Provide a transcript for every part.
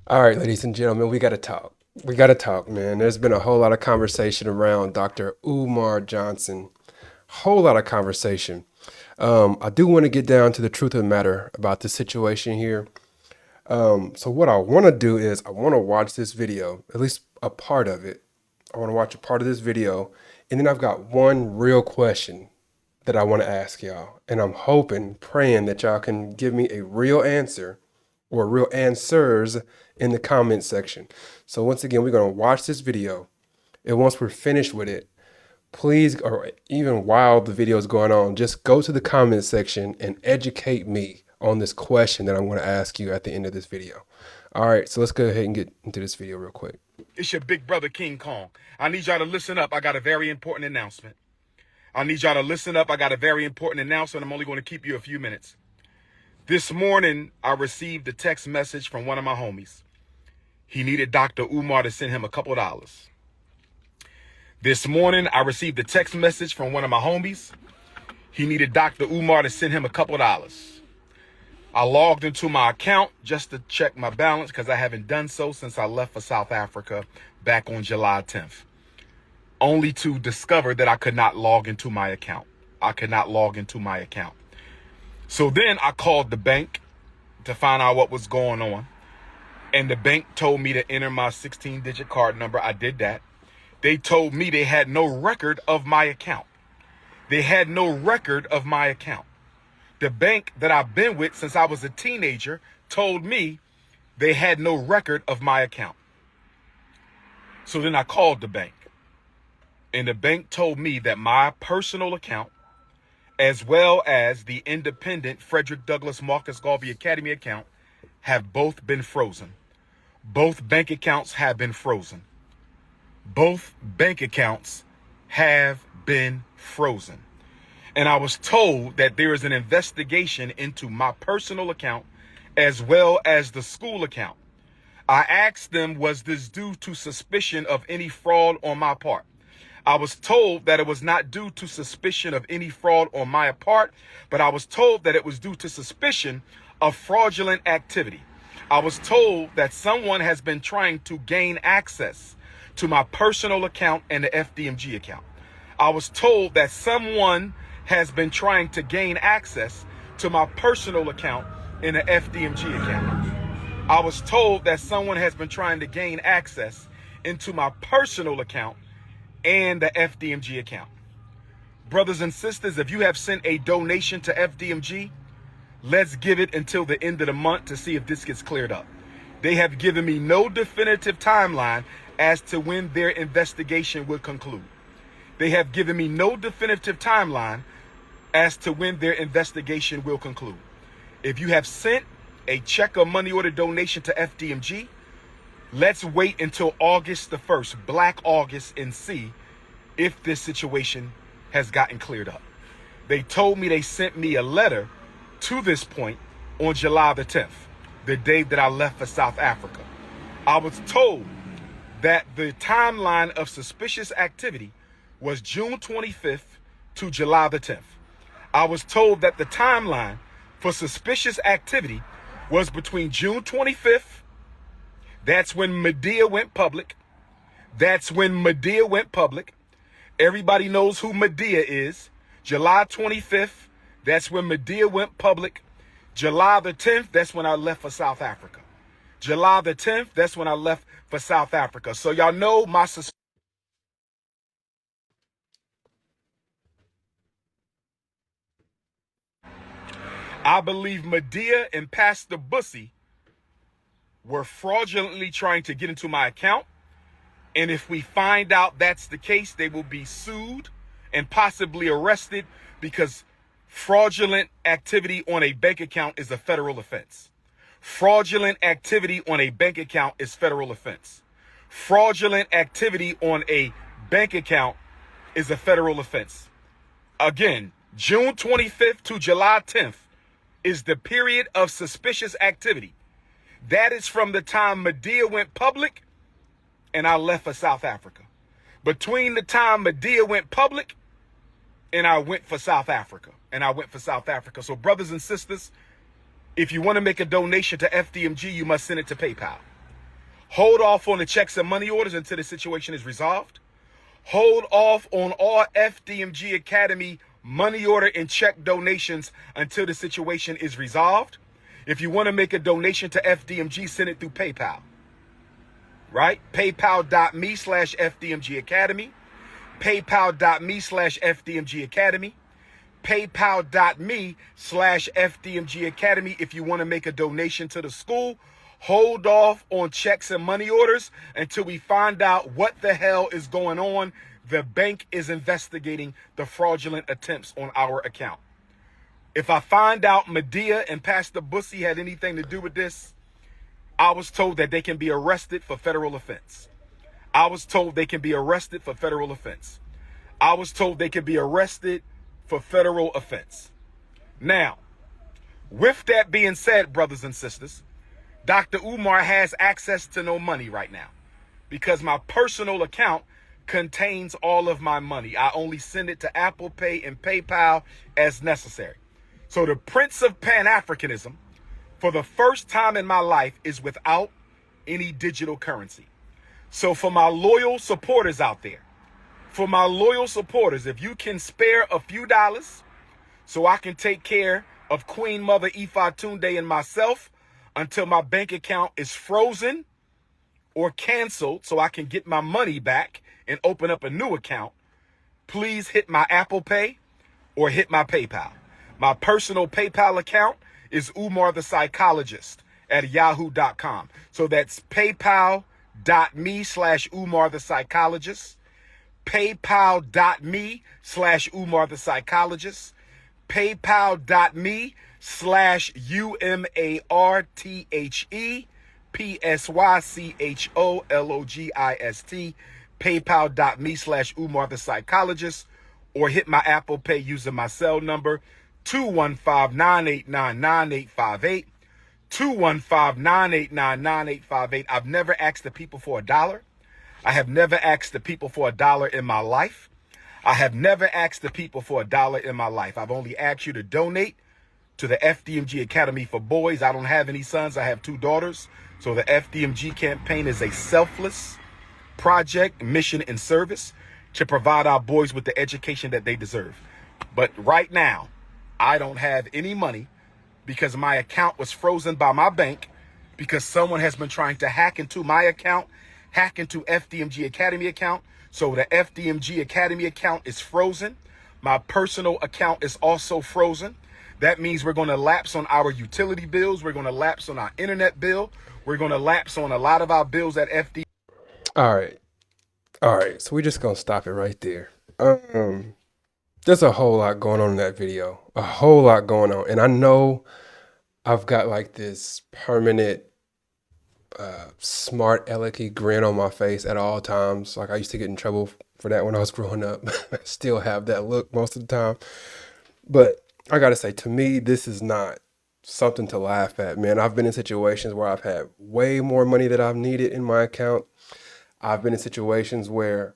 All right, ladies and gentlemen, we got to talk. We got to talk, man. There's been a whole lot of conversation around Dr. Umar Johnson. Whole lot of conversation. I do want to get down to the truth of the matter about the situation here. So what I want to do is I want to watch this video, at least a part of it. I want to watch a part of this video, and then I've got one real question that I want to ask y'all, and I'm hoping, praying that y'all can give me a real answer or real answers in the comment section. So once again, we're going to watch this video, and once we're finished with it, please, or even while the video is going on, just go to the comment section and educate me on this question that I'm going to ask you at the end of this video. All right, so let's go ahead and get into this video real quick. It's your big brother, King Kong. I need y'all to listen up. I got a very important announcement. I need y'all to listen up. I got a very important announcement. I'm only going to keep you a few minutes. This morning, I received a text message from one of my homies. He needed Dr. Umar to send him a couple of dollars. This morning, I received a text message from one of my homies. He needed Dr. Umar to send him a couple of dollars. I logged into my account just to check my balance because I haven't done so since I left for South Africa back on July 10th. Only to discover that I could not log into my account. I could not log into my account. So then I called the bank to find out what was going on. And the bank told me to enter my 16-digit card number. I did that. They told me they had no record of my account. They had no record of my account. The bank that I've been with since I was a teenager told me they had no record of my account. So then I called the bank. And the bank told me that my personal account, as well as the independent Frederick Douglass Marcus Garvey Academy account, have both been frozen. Both bank accounts have been frozen. Both bank accounts have been frozen. And I was told that there is an investigation into my personal account as well as the school account. I asked them, was this due to suspicion of any fraud on my part? I was told that it was not due to suspicion of any fraud on my part, but I was told that it was due to suspicion of fraudulent activity. I was told that someone has been trying to gain access to my personal account and the FDMG account. I was told that someone has been trying to gain access to my personal account and the FDMG account. I was told that someone has been trying to gain access into my personal account and the FDMG account. Brothers and sisters, if you have sent a donation to FDMG, let's give it until the end of the month to see if this gets cleared up. They have given me no definitive timeline as to when their investigation will conclude. They have given me no definitive timeline as to when their investigation will conclude. If you have sent a check or money order donation to FDMG, let's wait until August the 1st, Black August, and see if this situation has gotten cleared up. They told me they sent me a letter to this point on July the 10th, the day that I left for South Africa. I was told that the timeline of suspicious activity was June 25th to July the 10th. I was told that the timeline for suspicious activity was between June 25th, that's when Medea went public. That's when Medea went public. Everybody knows who Medea is. July 25th, that's when Medea went public. July the 10th, that's when I left for South Africa. July the 10th, that's when I left for South Africa. So y'all know my I believe Medea and Pastor Bussy were fraudulently trying to get into my account. And if we find out that's the case, they will be sued and possibly arrested because fraudulent activity on a bank account is a federal offense. Fraudulent activity on a bank account is federal offense. Fraudulent activity on a bank account is a federal offense. Again, June 25th to July 10th is the period of suspicious activity. That is from the time Medea went public and I left for South Africa. Between the time Medea went public and I went for South Africa. So brothers and sisters, if you want to make a donation to FDMG, you must send it to PayPal. Hold off on the checks and money orders until the situation is resolved. Hold off on all FDMG Academy money order and check donations until the situation is resolved. If you want to make a donation to FDMG, send it through PayPal. Right? PayPal.me/FDMG Academy. PayPal.me/FDMG Academy. PayPal.me/FDMG Academy. If you want to make a donation to the school, hold off on checks and money orders until we find out what the hell is going on. The bank is investigating the fraudulent attempts on our account. If I find out Medea and Pastor Bussy had anything to do with this, I was told that they can be arrested for federal offense. I was told they can be arrested for federal offense. I was told they can be arrested for federal offense. Now, with that being said, brothers and sisters, Dr. Umar has access to no money right now because my personal account contains all of my money. I only send it to Apple Pay and PayPal as necessary. So the Prince of Pan-Africanism, for the first time in my life, is without any digital currency. So for my loyal supporters out there, if you can spare a few dollars so I can take care of Queen Mother Ifa Tunde and myself until my bank account is frozen or canceled so I can get my money back and open up a new account, please hit my Apple Pay or hit my PayPal. My personal PayPal account is Umar the Psychologist at yahoo.com. So that's paypal.me/Umar the Psychologist, paypal.me/Umar the Psychologist, paypal.me/UMARTHEPSYCHOLOGIST, paypal.me/Umar the Psychologist, or hit my Apple Pay using my cell number 215-989-9858. 215-989-9858. I've never asked the people for $1. I have never asked the people for $1 in my life. I have never asked the people for $1 in my life. I've only asked you to donate to the FDMG Academy for Boys. I don't have any sons. I have 2 daughters. So the FDMG campaign is a selfless project, mission, and service to provide our boys with the education that they deserve. But right now, I don't have any money because my account was frozen by my bank because someone has been trying to hack into my account, hack into FDMG Academy account. So the FDMG Academy account is frozen. My personal account is also frozen. That means we're going to lapse on our utility bills. We're going to lapse on our internet bill. We're going to lapse on a lot of our bills at FD. All right. All right. So we're just going to stop it right there. There's a whole lot going on in that video. A whole lot going on. And I know I've got like this permanent smart alecky grin on my face at all times. Like I used to get in trouble for that when I was growing up. I still have that look most of the time. But I gotta say, to me, this is not something to laugh at, man. I've been in situations where I've had way more money than I've needed in my account. I've been in situations where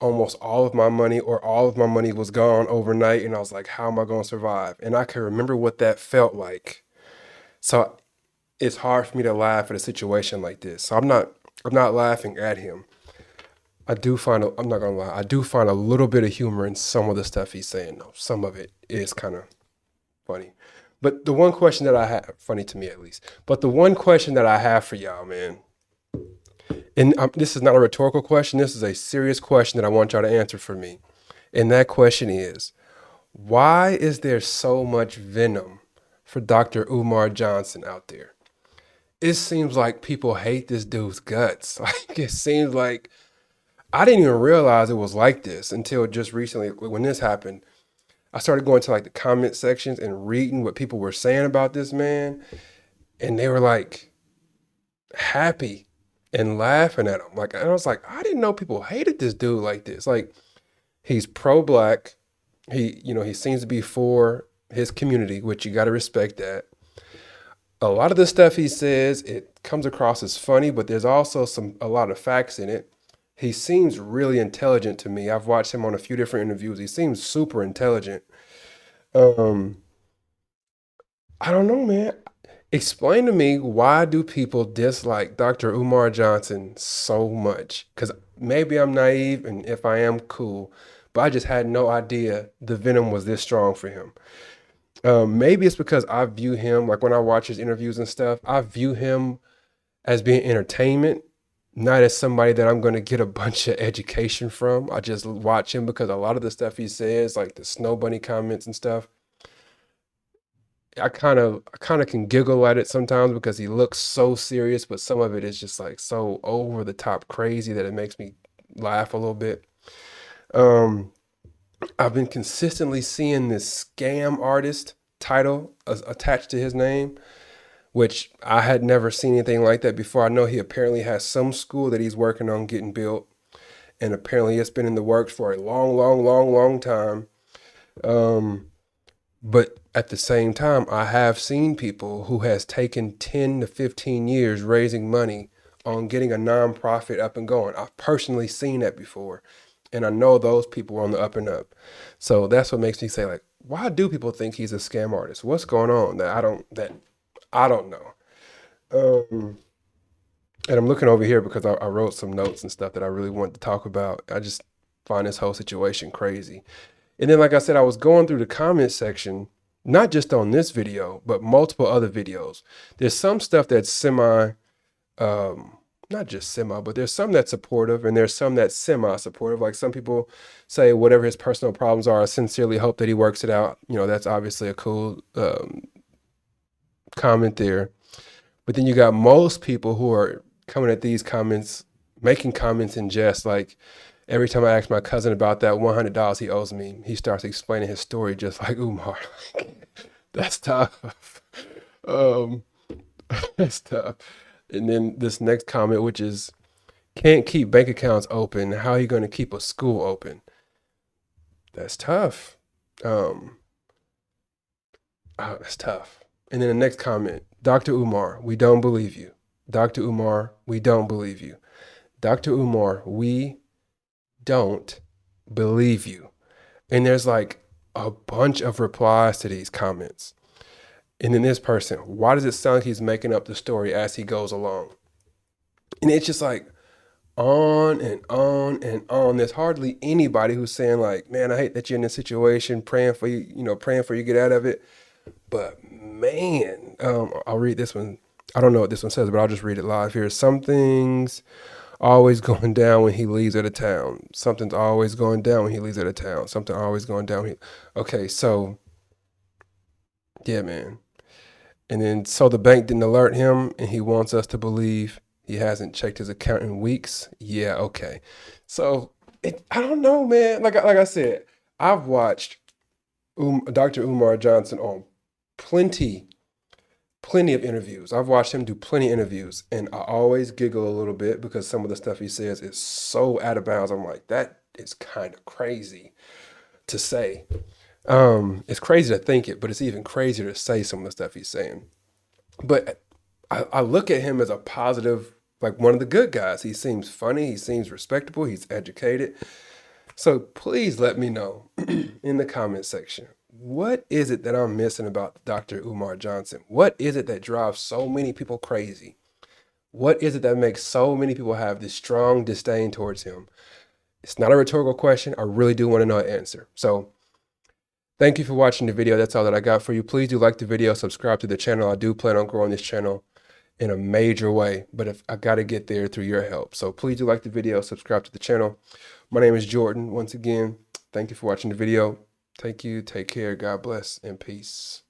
almost all of my money or all of my money was gone overnight, and I was like, how am I going to survive? And I can remember what that felt like. So it's hard for me to laugh at a situation like this. So I'm not laughing at him. I'm not gonna lie, I do find a little bit of humor in some of the stuff he's saying though. Some of it is kind of funny. But the one question that I have, funny to me at least, but the one question that I have for y'all, man, and this is not a rhetorical question, this is a serious question that I want y'all to answer for me. And that question is, why is there so much venom for Dr. Umar Johnson out there? It seems like people hate this dude's guts. Like it seems like I didn't even realize it was like this until just recently when this happened. I started going to like the comment sections and reading what people were saying about this man, and they were like happy and laughing at him. Like, and I was like, I didn't know people hated this dude like this. Like, he's pro-black. He seems to be for his community, which you got to respect that. A lot of the stuff he says, it comes across as funny, but there's also a lot of facts in it. He seems really intelligent to me. I've watched him on a few different interviews. He seems super intelligent. Um, I don't know, man. Explain to me, why do people dislike Dr. Umar Johnson so much? Because maybe I'm naive, and if I am, cool. But I just had no idea the venom was this strong for him. Maybe it's because I view him, like when I watch his interviews and stuff, I view him as being entertainment, not as somebody that I'm going to get a bunch of education from. I just watch him because a lot of the stuff he says, like the snow bunny comments and stuff, I kind of can giggle at it sometimes because he looks so serious, but some of it is just like so over the top crazy that it makes me laugh a little bit. Um, I've been consistently seeing this scam artist title attached to his name, which I had never seen anything like that before. I know he apparently has some school that he's working on getting built, and apparently it's been in the works for a long, long, long, long time. Um, But at the same time, I have seen people who has taken 10 to 15 years raising money on getting a nonprofit up and going. I've personally seen that before. And I know those people are on the up and up. So that's what makes me say, like, why do people think he's a scam artist? What's going on that I don't know. Um, and I'm looking over here because I wrote some notes and stuff that I really wanted to talk about. I just find this whole situation crazy. And then, like I said, I was going through the comment section, not just on this video, but multiple other videos. There's some stuff that's um, not just semi, but there's some that's supportive and there's some that's semi-supportive. Like some people say whatever his personal problems are, I sincerely hope that he works it out. That's obviously a cool comment there. But then you got most people who are coming at these comments, making comments in jest. Like every time I ask my cousin about that $100 he owes me, he starts explaining his story just like Umar. That's tough. Um, that's tough. And then this next comment, which is, can't keep bank accounts open. How are you going to keep a school open? That's tough. Um, that's tough. And then the next comment, Dr. Umar, we don't believe you. Dr. Umar, we don't believe you. Dr. Umar, we don't believe you. And there's like a bunch of replies to these comments. And then this person, why does it sound like he's making up the story as he goes along? And it's just like on and on and on. There's hardly anybody who's saying like, man, I hate that you're in this situation, praying for you, praying for you get out of it. But man, I'll read this one. I don't know what this one says, but I'll just read it live here. Some things always going down when he leaves out of town. Something's always going down when he leaves out of town. Something always going down. Okay, so yeah, man. And then so the bank didn't alert him, and he wants us to believe he hasn't checked his account in weeks. Yeah, okay. So I don't know, man. Like I said, I've watched Dr. Umar Johnson on plenty plenty of interviews. I've watched him do plenty of interviews, and I always giggle a little bit because some of the stuff he says is so out of bounds. I'm like, that is kind of crazy to say. It's crazy to think it, but it's even crazier to say some of the stuff he's saying. But I look at him as a positive, like one of the good guys. He seems funny. He seems respectable. He's educated. So please let me know in the comment section. What is it that I'm missing about Dr. Umar Johnson? What is it that drives so many people crazy? What is it that makes so many people have this strong disdain towards him? It's not a rhetorical question. I really do want to know an answer. So thank you for watching the video. That's all that I got for you. Please do like the video, subscribe to the channel. I do plan on growing this channel in a major way, but if I got to get there through your help. So please do like the video, subscribe to the channel. My name is Jordan. Once again, thank you for watching the video. Thank you. Take care. God bless and peace.